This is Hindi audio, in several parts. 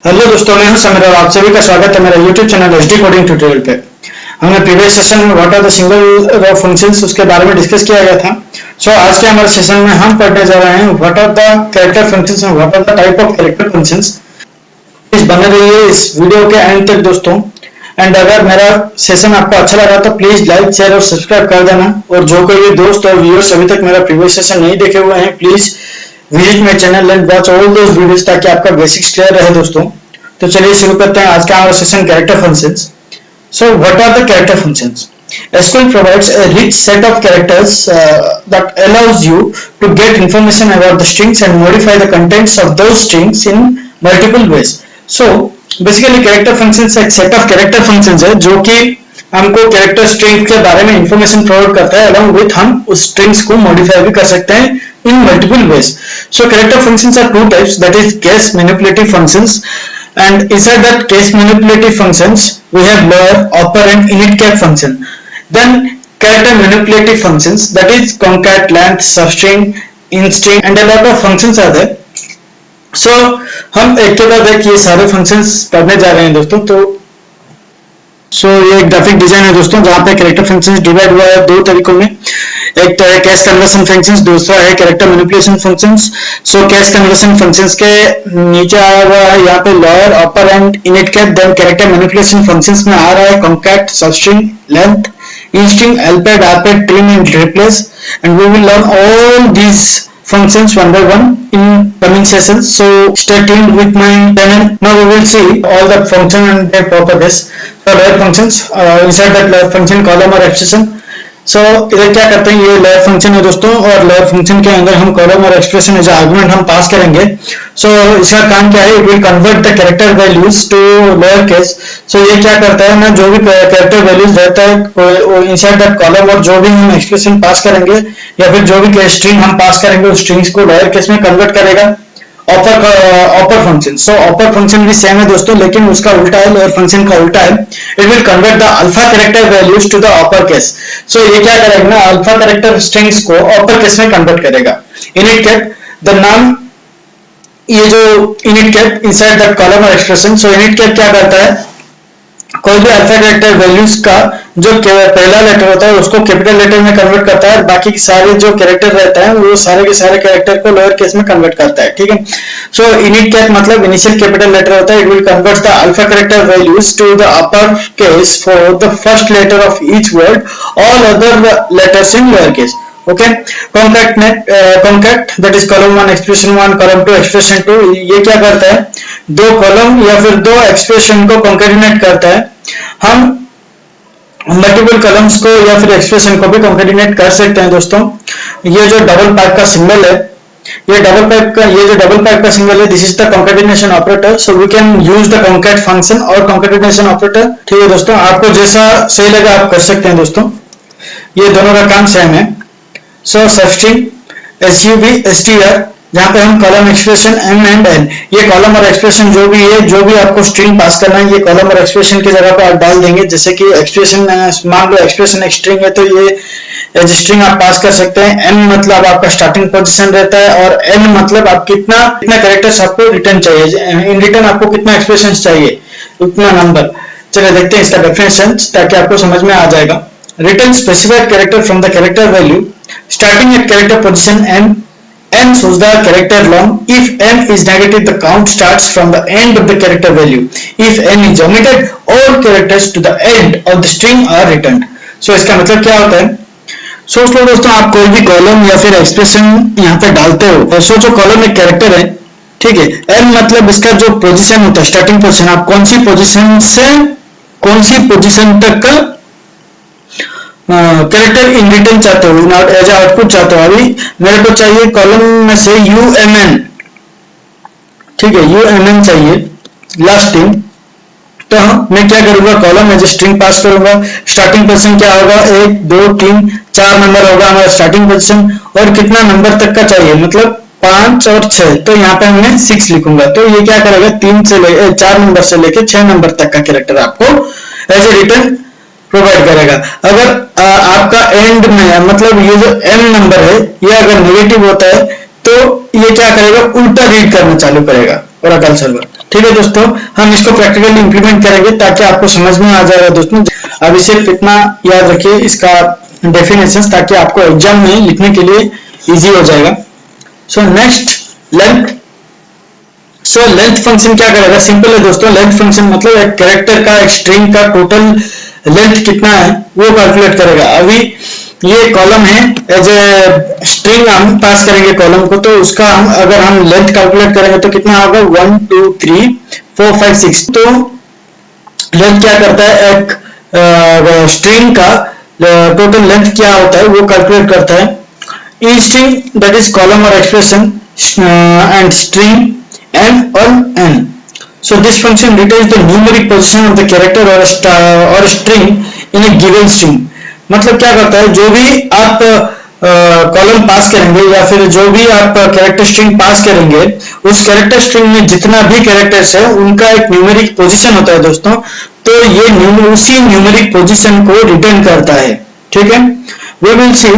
हेलो दोस्तों, मैं हूं समीर और आप सभी का स्वागत है मेरा YouTube channel HD coding tutorial पे। हमने प्रीवियस सेशन में what are the single row functions उसके बारे में डिस्कस किया गया था। आज के हमारे सेशन में हम पढ़ने जा रहे हैं what are the character functions and what are the type of character functions. Please बने रहिए इस वीडियो के एंड तक दोस्तों। एंड अगर मेरा सेशन आपको अच्छा लगा तो प्लीज लाइक शेयर और सब्सक्राइब कर देना। और जो कोई भी दोस्त और व्यूअर्स अभी तक मेरा प्रीवियस सेशन नहीं देखे हुए हैं, please visit my channel and watch all those videos ताकि आपका बेसिक्स क्लियर रहे दोस्तों। तो चलिए शुरू करते हैं आज का हमारा session character functions. So what are the character functions? SQL provides a rich set of characters that allows you to get information about the strings and modify the contents of those strings in multiple ways. So basically character functions एक set of character functions है जो कि हमको कैरेक्टर स्ट्रिंग के बारे में इंफॉर्मेशन प्रोवाइड करता है, along with हम उस स्ट्रिंग्स को मॉडिफाई भी कर सकते हैं in multiple ways. So character functions are two types, that is case manipulative functions, and inside that case manipulative functions we have lower, operand, initcap function. Then character manipulative functions, that is concat, length, substring, instring and a lot of functions are there. So हम एक के बाद एक ये सारे functions पढ़ने जा रहे हैं दोस्तों। तो ये एक ग्राफिक डिजाइन है दोस्तों जहाँ पे कैरेक्टर फंक्शंस डिवाइड हुआ है दो तरीकों में। एक तो है कैश कन्वर्शन फंक्शंस, दूसरा है character manipulation functions. Case conversion functions के नीचे आया हुआ है यहाँ पे lower, upper and initcap. Then character manipulation functions में आ रहा है concat, substring, length, instring, lpad, rpad, trim and replace. And we will learn all these functions one by one in coming sessions, so stay tuned with my channel. Now we will see all the function and their properties. Layer functions, inside that layer function column or expression. इधर क्या करते हैं, ये layer function है दोस्तों और layer function के अंदर हम column और expression एज आर्गुमेंट हम पास करेंगे। इसका काम क्या है, it will convert the character values to lower case. ये क्या करता है ना, जो भी character values रहता है inside that column और जो भी हम expression पास करेंगे या फिर जो भी string हम पास करेंगे उस strings को lower case में convert करेगा। ऑपर फंक्शन, ऑपर फंक्शन भी सेम है दोस्तों, लेकिन उसका उल्टा है, लोअर फंक्शन का उल्टा है। It will convert the alpha character values to the upper case. ये क्या करेगा ना, अल्फा कैरेक्टर स्ट्रिंग्स को अपर केस में कन्वर्ट करेगा। इनिट कैप द नाम, ये जो init cap inside that column और एक्सप्रेशन। इनिट कैप क्या करता है, कोई भी अल्फा कैरेक्टर वैल्यूज का जो पहला लेटर होता है उसको कैपिटल लेटर में कन्वर्ट करता है, बाकी सारे जो कैरेक्टर रहता है वो सारे के सारे कैरेक्टर को लोअर केस में कन्वर्ट करता है। ठीक है। इनिट कैप मतलब इनिशियल कैपिटल लेटर होता है। It will convert the alpha character values to the upper case for the first letter of each word, all other letters in lower case. Okay. Concat that is column 1 expression 1, column 2 expression 2। ये क्या करता है, दो कॉलम या फिर दो एक्सप्रेशन को कॉन्कैटिनेट करता है। हम मल्टीपल कॉलम्स को या फिर एक्सप्रेशन को भी कॉन्कैटिनेट कर सकते हैं दोस्तों। ये जो डबल पाइप का सिंबल है, ये जो डबल पाइप का सिंबल है, this is the concatenation operator. We can use the concat function और कॉन्कैटिनेशन ऑपरेटर। ठीक है दोस्तों, आपको जैसा सही लगा आप कर सकते हैं दोस्तों, ये दोनों का काम सेम है। सबस्ट्रिंग, SUB, STR, जहां पे हम column expression M and N, ये कॉलम और एक्सप्रेशन जो भी है, जो भी आपको स्ट्रिंग पास करना है, ये कॉलम और एक्सप्रेशन की जगह पे आप डाल देंगे। जैसे कि एक्सप्रेशन, मान लो एक्सप्रेशन एक स्ट्रिंग है तो ये एज स्ट्रिंग आप पास कर सकते हैं। M मतलब आपका स्टार्टिंग पोजीशन रहता है और N मतलब आप कितना कैरेक्टर्स आपको रिटर्न चाहिए, इन रिटर्न आपको कितना एक्सप्रेशन चाहिए, उतना नंबर। चलिए देखते हैं इसका डेफिनेशन ताकि आपको समझ में आ जाएगा। Return specified character from the character value starting at character position n shows the character long. If n is negative, the count starts from the end of the character value. If n is omitted, all characters to the end of the string are returned. इसका मतलब क्या होता है, सोच लो दोस्तों, आप कोई भी कॉलम या फिर एक्सप्रेशन यहाँ पे डालते हो और सोचो कॉलम एक कैरेक्टर है। ठीक है। n मतलब इसका जो पोजीशन होता है, स्टार्टिंग पोजीशन, आप कौन सी पोजीशन से कौन सी पोजीशन तक का कैरेक्टर इन रिटर्न चाहते हो, एज आउटपुट चाहते हो। अभी मेरे को चाहिए कॉलम में से UMN, ठीक है, UMN चाहिए लास्ट स्ट्रिंग। तो मैं क्या करूंगा, कॉलम एज स्ट्रिंग पास करूंगा। स्टार्टिंग पोजीशन क्या होगा, 1 2 3 4 नंबर होगा हमारा स्टार्टिंग पोजीशन, और कितना नंबर तक का चाहिए, मतलब 5 और 6। तो यहाँ पे मैं 6 लिखूंगा। तो ये क्या करेगा, 4 नंबर से लेके 6 नंबर तक का कैरेक्टर आपको एज ए रिटर्न प्रोवाइड करेगा। अगर आपका एंड में मतलब ये जो n नंबर है ये अगर नेगेटिव होता है तो ये क्या करेगा, उल्टा रीड करना चालू करेगा। Oracle server. ठीक है दोस्तों, हम इसको प्रैक्टिकली इंप्लीमेंट करेंगे ताकि आपको समझ में आ जाएगा दोस्तों। अब इसे इतना याद रखिए इसका डेफिनेशन, ताकि आपको एग्जाम में लिखने के लिए इजी हो जाएगा। So next length. So length function क्या करेगा, सिंपल है दोस्तों। लेंथ फंक्शन मतलब एक कैरेक्टर का, एक स्ट्रिंग का टोटल लेंथ कितना है वो कैलकुलेट करेगा। अभी ये कॉलम है, एज ए स्ट्रिंग हम पास करेंगे कॉलम को, तो उसका हम अगर हम लेंथ कैलकुलेट करेंगे तो कितना होगा 1 2 3 4 5 6। तो लेंथ क्या करता है, एक स्ट्रिंग का टोटल लेंथ क्या होता है वो कैलकुलेट करता है। Each string that is column और expression and string and or n. So this function returns the numeric position of the character or string in a given string. मतलब क्या करता है, जो भी आप कॉलम पास करेंगे या फिर जो भी आप कैरेक्टर स्ट्रिंग पास करेंगे, उस कैरेक्टर स्ट्रिंग में जितना भी कैरेक्टर्स है उनका एक न्यूमेरिक पोजीशन होता है दोस्तों। तो ये उसी न्यूमेरिक पोजीशन को रिटर्न करता है। ठीक है, we will see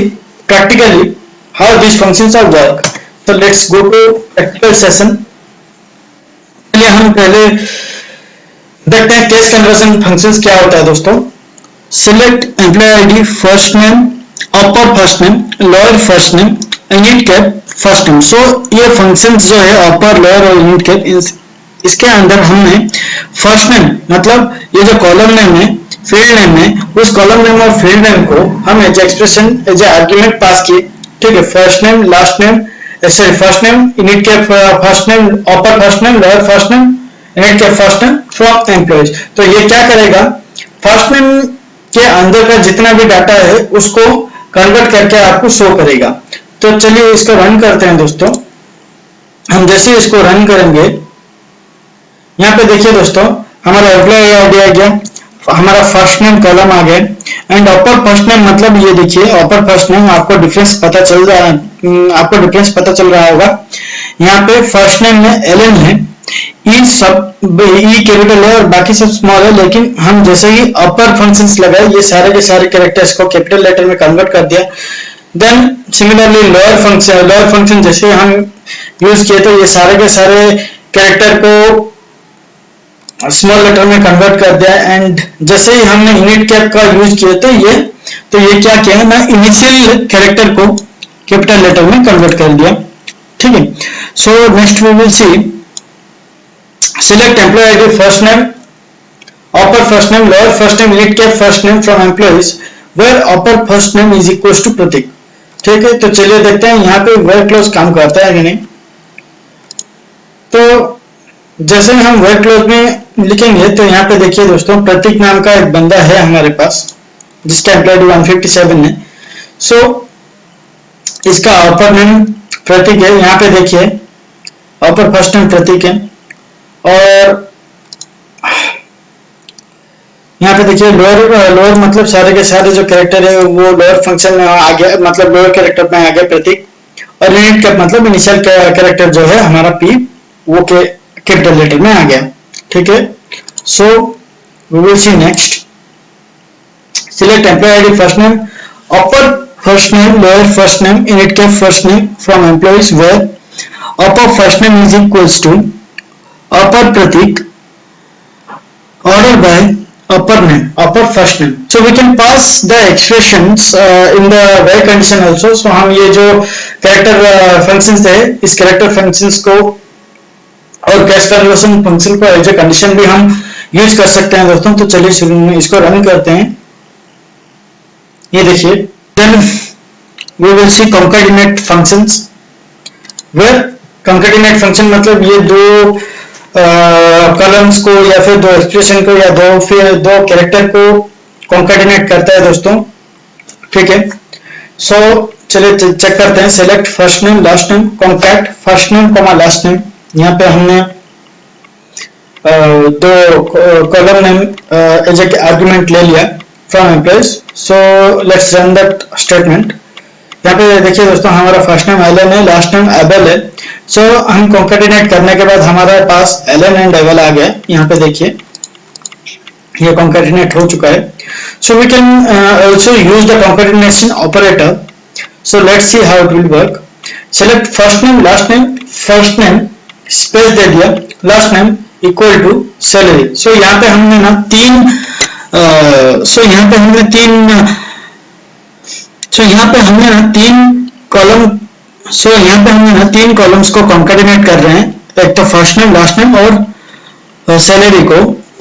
practically how these functions are work. So let's go to practical session. हम पहले देखते हैं केस कन्वर्जन फंक्शंस क्या होता है दोस्तों। Select employee ID, first name, upper first name, lower first name, unit cap first name. So ये फंक्शंस जो है अपर, लोअर और यूनिट कैप, इसके अंदर हमने फर्स्ट नेम मतलब ये जो कॉलम नेम है, फील्ड नेम है, उस कॉलम नेम और फील्ड नेम को हम as expression, as argument pass किए। ठीक है, first name, last name, sorry, first name, unit cap first name, upper first name, lower first name, unit cap first name from employees। तो ये क्या करेगा, फर्स्ट नेम के अंदर का जितना भी डाटा है उसको कन्वर्ट करके आपको शो करेगा। तो चलिए इसको रन करते हैं दोस्तों। हम जैसे इसको रन करेंगे, यहाँ पे देखिए दोस्तों, हमारा एम्प्लॉय आईडी आ गया, हमारा फर्स्ट नेम कॉलम आ गया, एंड अपर फर्स्ट नेम मतलब ये देखिए अपर फर्स्ट नेम, आपको डिफरेंस पता चल रहा है, आपको डिफरेंस पता चल रहा होगा। यहाँ पे फर्स्ट नेम में एलन है, ई सब ई कैपिटल है और बाकी सब स्मॉल है, लेकिन हम जैसे ही अपर फंक्शंस लगाए ये सारे के सारे कैरेक्टर्स को कैपिटल लेटर में कन्वर्ट कर दिया। देन सिमिलरली लोअर फंक्शन जैसे हम यूज किए तो ये सारे के सारे कैरेक्टर को स्मॉल लेटर में कन्वर्ट कर दिया। एंड जैसे ही हमने यूनिट कैप का यूज किया तो ये क्या किया ना, इनिशियल कैरेक्टर को कैपिटल लेटर में कन्वर्ट कर दिया। ठीक है, so next we will see select employee ID, first name, upper first name, lower first name, unit cap first name from employees where upper first name is equal to Prateek. ठीक है, तो चलिए देखते हैं यहाँ पे वेयर क्लोज काम करता है कि नहीं। तो जैसे हम वेयर क्लोज में लिखेंगे तो यहाँ पे देखिए दोस्तों, प्रतीक नाम का एक बंदा है हमारे पास जिसका एम्प्लॉय 157 है। सो इसका अपर नेम प्रतीक है, यहाँ पे देखिए अपर फर्स्ट नेम प्रतीक है, और यहाँ पे देखिए लोअर मतलब सारे के सारे जो कैरेक्टर है वो लोअर फंक्शन में आ गया, मतलब लोअर कैरेक्टर में आ गया प्रतीक, और यूनिट कैप मतलब इनिशियल कैरेक्टर जो है हमारा पी वो के कैपिटल लेटर में आ गया। ठीक है, so we will see next. Select employee ID, first name, upper first name, lower first name, unit cap first name from employees where upper first name is equals to upper Prateek ordered by upper name, upper first name. So we can pass the expressions in the where condition also. So हम ये जो कैरेक्टर फंक्शंस है, इस कैरेक्टर फंक्शंस को और केस कन्वर्जन फंक्शन को एज ए कंडीशन भी हम यूज कर सकते हैं दोस्तों। तो चलिए शुरू में इसको रन करते हैं। ये देखिए, then we will see concatenate functions where concatenate function मतलब ये दो कॉलम्स को या फिर दो एक्सप्रेशन को या दो कैरेक्टर को कॉन्कैटिनेट करता है दोस्तों। ठीक है, सो चलिए चेक करते हैं। Select first name, last name, concat first name comma last name. यहाँ पे हमने दो column name as a argument ले लिया from employees. So let's run that statement. यहाँ पे देखिए दोस्तों, हमारा फर्स्ट नेम एलन है, लास्ट नेम एबल है। सो हम कॉन्कैटिनेट करने के बाद हमारे पास एलन एंड एबल आ गया। यहाँ पे देखिए ये कॉन्कैटिनेट हो चुका है। So we can also use the concatenation operator. So let's see how it will work. Select first name, last name, first name space दे दिया, last name equal to salary. So यहाँ पे हमने ना तीन कॉलम यहाँ पे हमने ना तीन कॉलम्स को कॉन्केटिनेट कर रहे हैं, एक तो फर्स्ट नेम, लास्ट नेम और सैलरी को,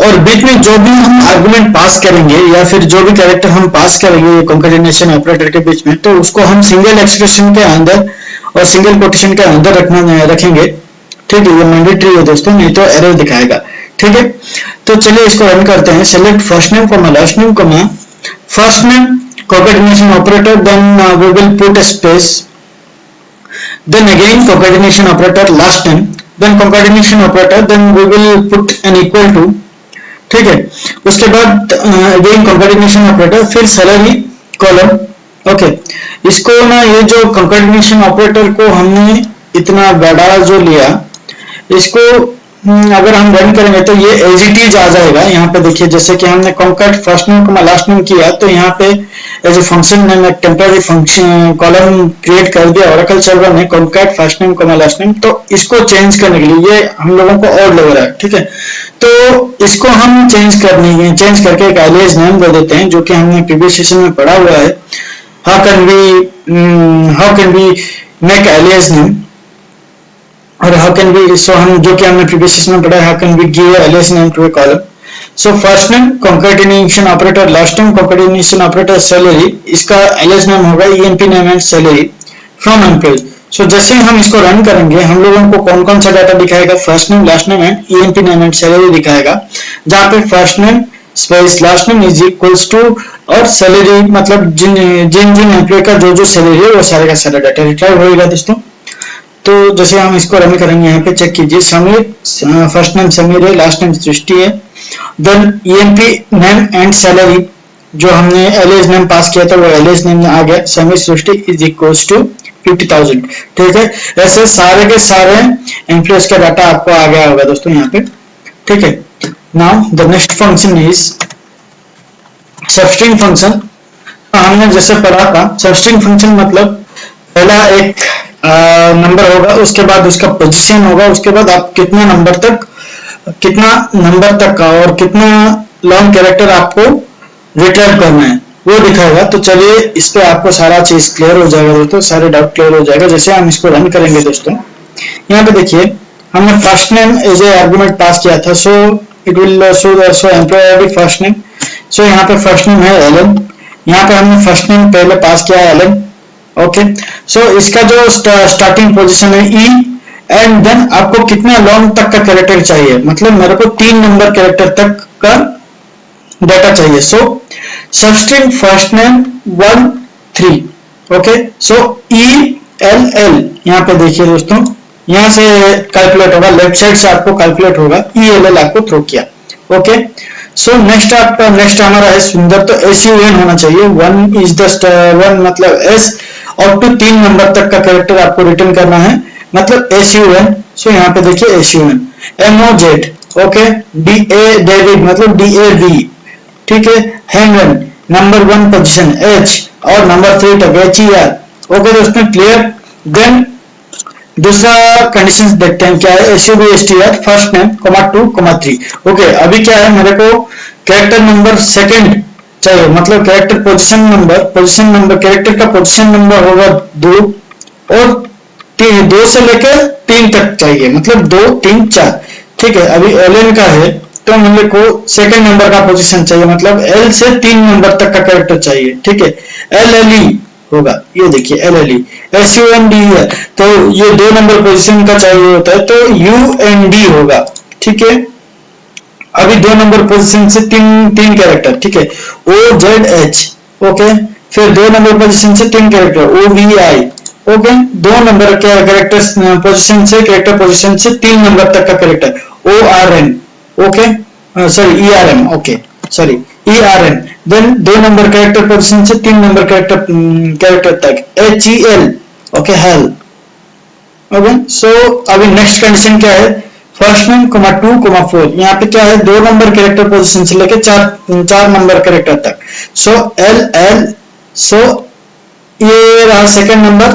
और बीच में जो भी हम आर्गुमेंट पास करेंगे या फिर जो भी कैरेक्टर हम पास करेंगे कॉन्केटिनेशन ऑपरेटर के बीच में, तो उसको हम सिंगल एक्सप्रेशन के अंदर और सिंगल कोटेशन के अंदर रखेंगे। ठीक है, ये मैंडेटरी है दोस्तों, नहीं तो एरर दिखाएगा। ठीक है, तो चलिए इसको रन करते हैं। Select first name comma last name comma first name concatenation operator, then we will put a space, then again concatenation operator last name, then concatenation operator, then we will put an equal to। ठीक है, उसके बाद again concatenation operator, फिर salary column। ओके, इसको ना ये जो concatenation operator को हमने इतना बड़ा जो लिया, इसको अगर हम रन करेंगे तो ये एज इट इज आ जाएगा। यहाँ पे देखिए, जैसे कि हमने concat फर्स्ट नेम को लास्ट नेम किया, तो यहाँ पे एज ए फंक्शन नेम एक टेम्पररी फंक्शन कॉलम क्रिएट कर दिया oracle सर्वर ने, concat फर्स्ट नेम को लास्ट नेम। तो इसको चेंज करने के लिए ये हम लोगों को और लग रहा है। ठीक है, तो इसको हम चेंज करके एक एलियास नेम दे देते हैं, जो कि हमने प्रीवियस सेशन में पढ़ा हुआ है। How can we make alias name, और हाउ कैन बी, सो हम जो कि हमने प्रीवियस सेशन में पढ़ा है, how can be give alias name to a column. So first name concatenation operator, last name concatenation operator salary, इसका एलियास नेम होगा emp name and salary from employees. So जैसे हम इसको रन करेंगे, हम लोगों को कौन कौन सा डाटा दिखाएगा, first name, last name and emp name and salary दिखाएगा, जहां पे first name space last name is equals to और सैलरी, मतलब जिन एम्प्लॉय का जो सैलरी है वो सारे का सारा डाटा रिट्राइव होगा दोस्तों। तो जैसे हम इसको रन करेंगे, यहाँ पे चेक कीजिए, समीर, फर्स्ट नेम समीर है, लास्ट नेम सृष्टि है, then emp name and salary, जो हमने एलियास नेम पास किया था वो एलियास नेम आ गया, समीर सृष्टि इज इक्वल्स टू 50,000। ठीक है, ऐसे सारे के सारे एम्प्लॉयज का डाटा आपको आ गया होगा दोस्तों यहाँ पे। ठीक है, now the next function is substring function. हमने जैसे पढ़ा था, सबस्ट्रिंग फंक्शन मतलब पहला एक नंबर होगा, उसके बाद उसका पोजीशन होगा, उसके बाद आप कितना नंबर तक का और कितना लॉन्ग कैरेक्टर आपको रिट्राइव करना है वो दिखाएगा। तो चलिए इस पे आपको सारा चीज क्लियर हो जाएगा दोस्तों, सारे डाउट क्लियर हो जाएगा जैसे हम इसको रन करेंगे दोस्तों। यहाँ पे देखिए, हमने first name as a argument pass किया था, so it will show employee ID first name. So यहाँ पे फर्स्ट नेम है एलन, यहाँ पे हमने फर्स्ट नेम पहले पास किया है एलन। ओके, सो इसका जो स्टार्टिंग पोजीशन है ई, एंड देन आपको कितना लॉन्ग तक का कैरेक्टर चाहिए, मतलब मेरे को 3 नंबर कैरेक्टर तक का डाटा चाहिए। सो सबस्ट्रिंग फर्स्ट नेम 1 3। ओके, सो ई एल एल, यहाँ पे देखिए दोस्तों, यहाँ से कैलकुलेट होगा, लेफ्ट साइड से आपको कैलकुलेट होगा, ई एल एल आपको थ्रो किया। ओके, सो नेक्स्ट हमारा है सुंदर, तो SUN होना चाहिए, 1 इज द 1 मतलब S, और टू 3 नंबर तक का कैरेक्टर आपको रिटर्न करना है, मतलब SUN। सो यहाँ पे देखिए SUN, MOZ, okay, DA David मतलब DAV, ठीक है, हैंगन नंबर 1 पोजीशन H और नंबर 3 तक HER। ओके दोस्तों, क्लियर। देन दूसरा कंडीशन देखते हैं क्या है, SUBSTR फर्स्ट नेम 2 3। ओके, अभी क्या है, मेरे को कैरेक्टर नंबर सेकंड चाहिए, मतलब कैरेक्टर पोजीशन नंबर कैरेक्टर का पोजीशन नंबर होगा 2 और 2 से लेकर 3 तक चाहिए, मतलब 2 3 4। ठीक है, अभी एलन का है तो मेरे को सेकंड नंबर का पोजीशन चाहिए, मतलब L से 3 नंबर तक का कैरेक्टर चाहिए। ठीक है, LLE होगा, ये देखिए LLE, SUNDER, तो ये 2 नंबर पोजीशन का चाहिए होता है, तो UND होगा। ठीक है, अभी 2 नंबर पोजीशन से 3 कैरेक्टर, ठीक है, OZH। ओके, फिर 2 नंबर पोजीशन से 3 character OVI। Okay, 2 number character position से 3 नंबर तक का character ORN। Okay, sorry ERM, okay sorry ERN। Then 2 number character position से 3 नंबर कैरेक्टर तक HEL। Okay, hell. Okay, so अभी नेक्स्ट कंडीशन क्या है, फर्स्ट नेम 2 4, यहाँ पे क्या है, 2 नंबर कैरेक्टर पोजीशन से लेके 4 नंबर कैरेक्टर तक। सो LL, सो ये रहा सेकंड नंबर,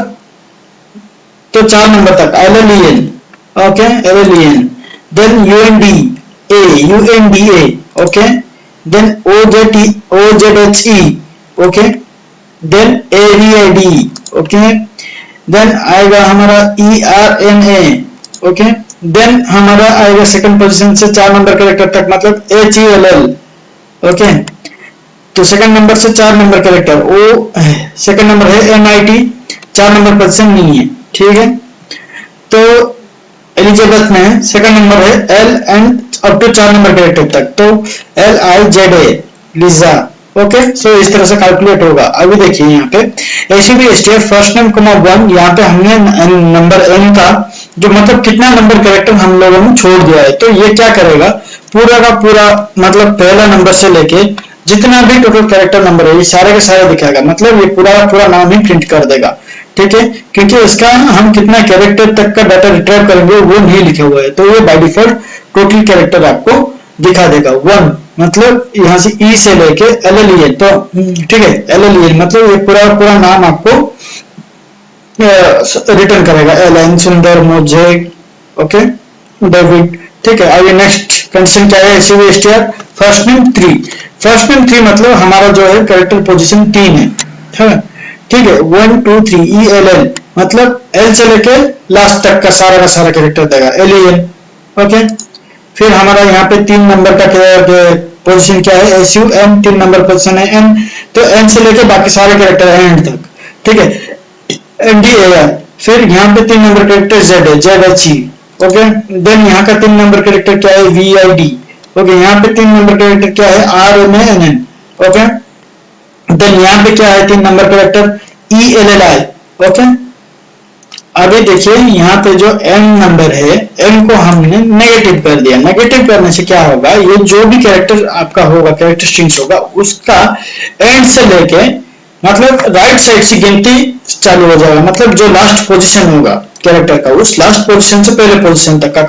तो 4 नंबर तक LLEL। okay, alien, then unda, okay, then ozhe, okay, then avid, okay, then आएगा हमारा ERNA, ओके, देन हमारा आएगा सेकंड पोजीशन से 4 नंबर कैरेक्टर तक, मतलब HELL, ओके। तो सेकंड नंबर से 4 number character, oh second number है MIT, 4 नंबर पोजीशन नहीं है, ठीक है। तो एलिजाबेथ में सेकंड नंबर है L and up to 4 number character तक, तो LIZA, लिजा, ओके। सो इस तरह से कैलकुलेट होगा। अभी देखिए यहाँ पे ACBSTF फर्स्ट नेम कॉमा 1, यहाँ पे हमने नंबर n का जो मतलब कितना नंबर कैरेक्टर हम लोगों ने छोड़ दिया है, तो ये क्या करेगा, पूरा का पूरा मतलब पहला नंबर से लेके जितना भी टोटल कैरेक्टर नंबर है ये सारे के सारे दिखाएगा, मतलब ये पूरा का पूरा नाम ही प्रिंट कर देगा, ठीक है। क्योंकि इसका हम कितना कैरेक्टर तक का डाटा रिट्रीव करेंगे वो नहीं लिखा हुआ है, तो ये बाय डिफॉल्ट टोटल कैरेक्टर आपको दिखा देगा 1, मतलब यहाँ से ई से लेके LLEN, तो ठीक है, LLEN मतलब ये पूरा पूरा नाम आपको रिटर्न करेगा, एलन, सुंदर, मोजे, ओके, डेविड, ठीक है। आइए नेक्स्ट कंडीशन क्या है, ACBSTR first name 3, first name 3 मतलब हमारा जो है कैरेक्टर पोजीशन 3 है, ठीक है। 1 2 3 ELL मतलब L से लेके लास्ट तक का सारा कैरेक्टर देगा, LEN, ओके। फिर हमारा यहाँ पे 3 नंबर का पोजीशन क्या है, SUN, 3 नंबर पोजीशन है N, तो N से लेके बाकी सारे कैरेक्टर है एंड तक, ठीक है। NDAR, फिर यहाँ पे 3 नंबर कैरेक्टर Z है, ZHE, ओके। देन यहाँ का 3 नंबर कैरेक्टर क्या है, VID, ओके। यहाँ पे 3 नंबर कैरेक्टर क्या है, RMANN, ओके। देन यहाँ पे क्या है 3 नंबर कैरेक्टर ELLI, ओके। अभी देखिए यहाँ पे जो n नंबर है, n को हमने नेगेटिव कर दिया, नेगेटिव करने से क्या होगा, ये जो भी कैरेक्टर आपका होगा, कैरेक्टर स्ट्रिंग्स होगा, उसका एंड से लेके मतलब राइट साइड से गिनती चालू हो जाएगा, मतलब जो लास्ट पोजीशन होगा कैरेक्टर का, उस लास्ट पोजीशन से पहले पोजीशन तक का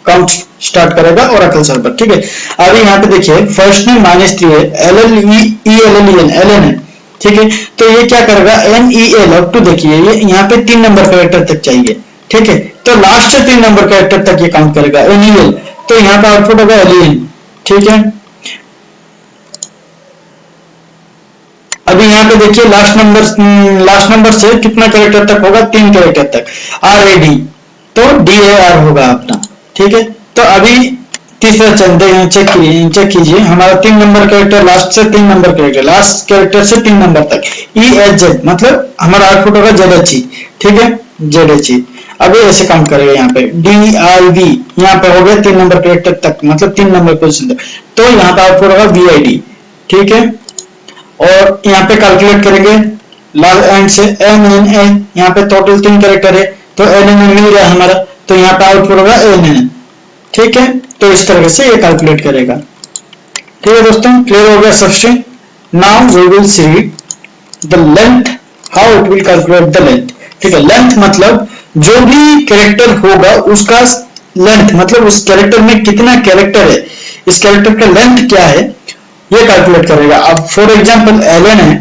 काउंट स्टार्ट करेगा ओरेकल सर्वर, ठीक है। अभी यहाँ पे देखिए फर्स्ट नेम -3 है, LLEN है, ठीक है। तो ये क्या करेगा, NEL अप टू, देखिए ये यहाँ पे 3 नंबर कैरेक्टर तक चाहिए, ठीक है। तो लास्ट से 3 नंबर कैरेक्टर तक ये काउंट करेगा, NEL, तो यहाँ का आउटपुट होगा LEN, ठीक है। अभी यहाँ पे देखिए लास्ट नंबर से कितना कैरेक्टर तक होगा, 3 कैरेक्टर तक, RAD, तो DAR होगा अपना, ठीक है। तो अभी तीसरा चेक कीजिए, हमारा 3 नंबर कैरेक्टर लास्ट से 3 नंबर कैरेक्टर, लास्ट कैरेक्टर से 3 नंबर तक, EHZ मतलब हमारा आउटपुट होगा ZHE, ठीक है, ZHE। अभी ऐसे काउंट करेगा यहाँ पे DIV, यहाँ पे हो गया 3 नंबर कैरेक्टर तक, मतलब 3 नंबर पोजीशन तक, तो यहाँ का आउटपुट होगा VID, ठीक है। और यहाँ पे कैलकुलेट करेंगे लास्ट एंड से NNA, यहाँ पे टोटल 3 कैरेक्टर है, तो NNA मिल गया हमारा, तो यहाँ पे आउटपुट होगा NNA, ठीक है। तो इस तरह से ये कैलकुलेट करेगा, ठीक है दोस्तों, क्लियर हो गया सबसे। Now we will see the length, how it will calculate the length, ठीक है। लेंथ मतलब जो भी कैरेक्टर होगा उसका लेंथ, मतलब उस कैरेक्टर में कितना कैरेक्टर है, इस कैरेक्टर का लेंथ क्या है, ये कैलकुलेट करेगा। अब फॉर एग्जांपल एलन है,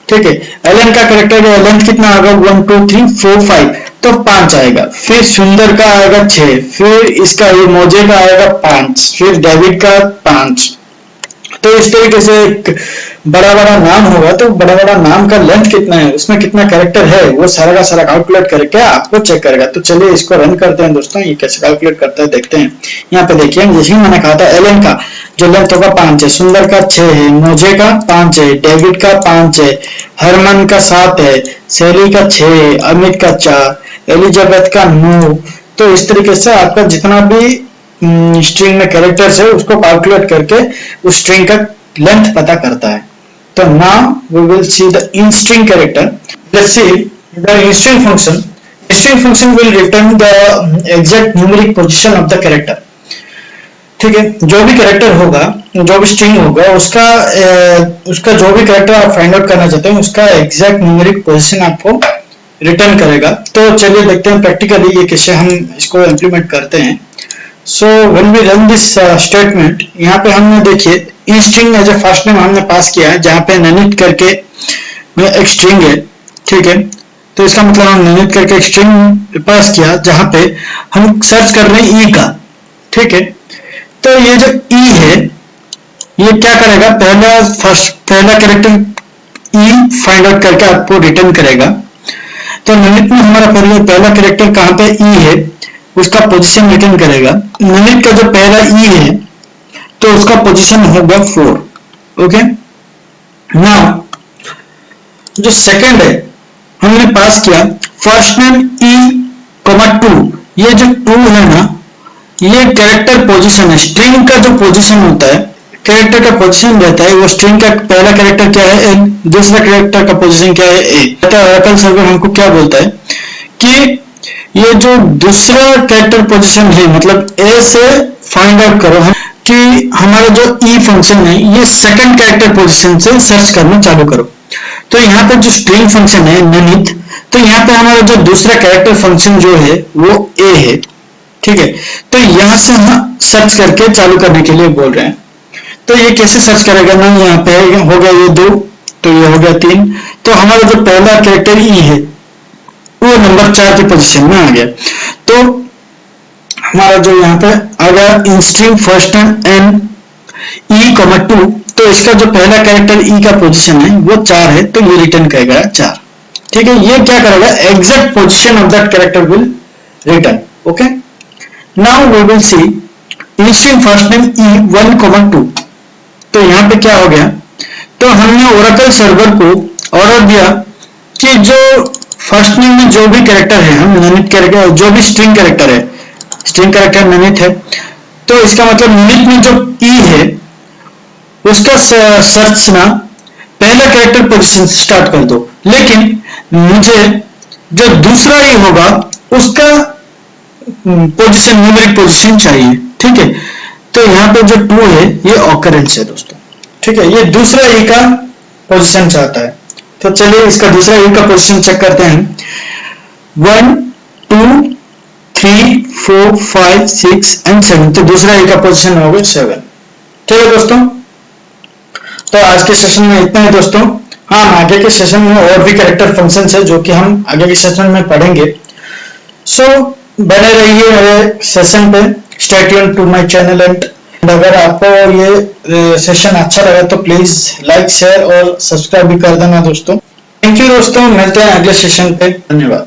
ठीक है, एलन का कैरेक्टर का लेंथ कितना होगा, 1 2 3 4 5, तो 5 आएगा। फिर सुंदर का आएगा 6, फिर इसका ये मोजे का आएगा 5, फिर डेविड का 5। तो इस तरीके से एक बड़ा बड़ा नाम होगा, तो बड़ा बड़ा नाम का लेंथ कितना है, उसमें कितना कैरेक्टर है, वो सारा का सारा कैलकुलेट करके आपको चेक करेगा। तो चलिए इसको रन करते हैं दोस्तों, ये कैसे कैलकुलेट करता है देखते हैं। यहाँ पे देखिए, जैसे ही मैंने कहा था एलन का जो लेंथ होगा 5 है, सुंदर का 6 है, मोजे का 5 है, डेविड का 5 है, हरमन का 7 है, सैली का 6 है, अमित का 4, एलिजाबेथ का 9। तो इस तरीके से आपका जितना भी स्ट्रिंग में कैरेक्टर्स है उसको कैलकुलेट करके उस स्ट्रिंग का लेंथ पता करता है। तो now we will see the in string character, let's see the in string function. String function will return the exact numeric position of the character, ठीक है। जो भी कैरेक्टर होगा, जो भी स्ट्रिंग होगा, उसका जो भी कैरेक्टर आप फाइंड आउट करना चाहते हैं उसका एग्जैक्ट न्यूमेरिक पोजीशन आपको रिटर्न करेगा। तो चलिए देखते हैं प्रैक्टिकली ये कैसे हम इसको इम्प्लीमेंट करते हैं। So when we run this statement, यहाँ पे हमने देखिए in string as a first name हमने पास किया है, जहाँ पे ननित करके एक स्ट्रिंग है, ठीक है। तो इसका मतलब हम ननित करके एक स्ट्रिंग पास किया जहां पे हम सर्च कर रहे हैं ई का, ठीक है। तो ये जो ई है ये क्या करेगा, पहला कैरेक्टर ई फाइंड आउट करके आपको रिटर्न करेगा। तो ननित में हमारा पहला कैरेक्टर कहां पे ई है उसका पोजीशन रिटर्न करेगा। ननित का जो पहला ई है तो उसका पोजीशन होगा 4, ओके। नाउ जो सेकंड है हमने पास किया फर्स्ट नेम ई, 2, ये जो 2 है ना ये कैरेक्टर पोजीशन है। स्ट्रिंग का जो पोजीशन होता है, कैरेक्टर का पोजीशन रहता है, वो स्ट्रिंग का पहला कैरेक्टर क्या है एन, दूसरा कैरेक्टर का पोजीशन क्या है ए। ओरेकल सर्वर हमको क्या बोलता है कि ये जो दूसरा कैरेक्टर पोजीशन है मतलब ए से फाइंड आउट करो कि हमारा जो ई फंक्शन है ये सेकंड कैरेक्टर पोजीशन से सर्च करना चालू करो। तो यहाँ पे जो स्ट्रिंग फंक्शन है ननित, तो यहाँ पे हमारा जो दूसरा कैरेक्टर फंक्शन जो है वो ए है, ठीक है। तो यहां से हम सर्च करके चालू करने के लिए बोल रहे हैं। तो ये कैसे सर्च करेगा ना, यहाँ पे हो गया ये 2, तो ये हो गया 3, तो हमारा जो पहला कैरेक्टर ई है वो नंबर 4 की पोजीशन में आ गया। तो हमारा जो यहाँ पे आ गया in string first name N E, 2, तो इसका जो पहला कैरेक्टर ई का पोजीशन है वो 4 है, तो ये रिटर्न करेगा 4, ठीक है। ये क्या करेगा, exact position of that character will return, okay. Now we will see in string first name E 1, 2, तो यहाँ पे क्या हो गया, तो हमने ओरेकल सर्वर को ऑर्डर दिया कि जो फर्स्ट नेम में जो भी कैरेक्टर है, हम ननित कैरेक्टर जो भी स्ट्रिंग कैरेक्टर है, स्ट्रिंग कैरेक्टर ननित है, तो इसका मतलब ननित में जो ई है उसका सर्च ना पहला कैरेक्टर पोजीशन से स्टार्ट कर दो, लेकिन मुझे जो दूसरा ई होगा उसका पोजीशन, न्यूमेरिक पोजीशन चाहिए, ठीक है। तो यहाँ पे जो 2 है ये ऑकरेंस है दोस्तों, ठीक है। ये दूसरा ई का पोजीशन चाहता है, तो चलिए इसका दूसरा ई का पोजीशन चेक करते हैं। 1, 2, 3, 4, 5, 6 एंड 7, तो दूसरा ई का पोजीशन होगा 7, ठीक है दोस्तों। तो आज के सेशन में इतना है दोस्तों। हाँ, आगे के सेशन में और भी कैरेक्टर फंक्शंस है जो कि हम आगे के सेशन में पढ़ेंगे। सो बने रहिए मेरे सेशन पे, stay tuned to my channel and अगर आपको ये सेशन अच्छा लगा तो प्लीज लाइक, शेयर और सब्सक्राइब भी कर देना दोस्तों। थैंक यू दोस्तों, मिलते हैं अगले सेशन पे, धन्यवाद।